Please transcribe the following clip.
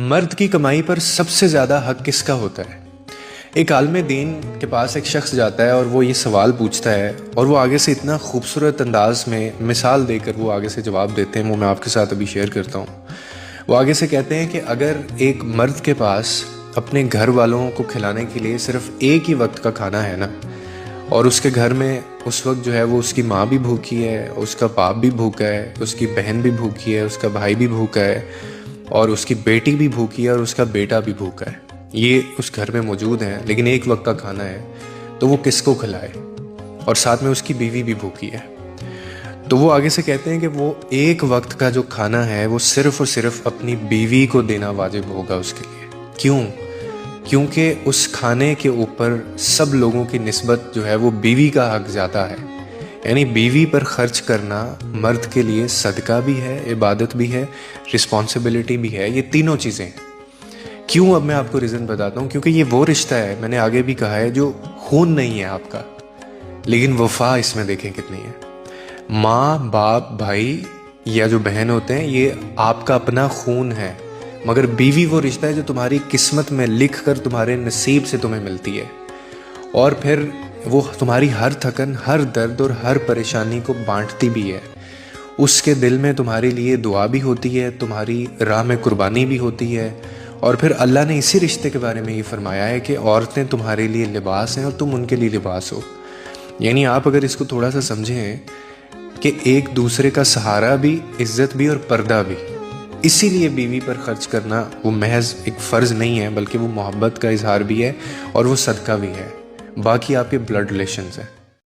मर्द की कमाई पर सबसे ज़्यादा हक किसका होता है? एक आलिम दीन के पास एक शख्स जाता है और वो ये सवाल पूछता है और वो आगे से इतना खूबसूरत अंदाज में मिसाल देकर वो आगे से जवाब देते हैं, वो मैं आपके साथ अभी शेयर करता हूँ। वो आगे से कहते हैं कि अगर एक मर्द के पास अपने घर वालों को खिलाने के लिए सिर्फ एक ही वक्त का खाना है ना, और उसके घर में उस वक्त जो है वो उसकी माँ भी भूखी है, उसका बाप भी भूखा है, उसकी बहन भी भूखी है, उसका भाई भी भूखा है और उसकी बेटी भी भूखी है और उसका बेटा भी भूखा है, ये उस घर में मौजूद हैं, लेकिन एक वक्त का खाना है, तो वो किसको खिलाए? और साथ में उसकी बीवी भी भूखी है। तो वो आगे से कहते हैं कि वो एक वक्त का जो खाना है वो सिर्फ और सिर्फ अपनी बीवी को देना वाजिब होगा उसके लिए। क्यों? क्योंकि उस खाने के ऊपर सब लोगों की निस्बत जो है वो बीवी का हक ज़्यादा है। यानी बीवी पर खर्च करना मर्द के लिए सदका भी है, इबादत भी है, रिस्पॉन्सिबिलिटी भी है, ये तीनों चीज़ें हैं। क्यों? अब मैं आपको रीज़न बताता हूँ। क्योंकि ये वो रिश्ता है, मैंने आगे भी कहा है, जो खून नहीं है आपका, लेकिन वफा इसमें देखें कितनी है। माँ बाप भाई या जो बहन होते हैं ये आपका अपना खून है, मगर बीवी वो रिश्ता है जो तुम्हारी किस्मत में लिख कर तुम्हारे नसीब से तुम्हें मिलती है, और फिर वो तुम्हारी हर थकन, हर दर्द और हर परेशानी को बांटती भी है। उसके दिल में तुम्हारे लिए दुआ भी होती है, तुम्हारी राह में कुर्बानी भी होती है। और फिर अल्लाह ने इसी रिश्ते के बारे में ये फरमाया है कि औरतें तुम्हारे लिए लिबास हैं और तुम उनके लिए लिबास हो। यानी आप अगर इसको थोड़ा सा समझें कि एक दूसरे का सहारा भी, इज्जत भी और पर्दा भी। इसीलिए बीवी पर खर्च करना वो महज एक फ़र्ज़ नहीं है, बल्कि वो मोहब्बत का इजहार भी है और वो सदका भी है। बाकी आपके ब्लड रिलेशंस हैं।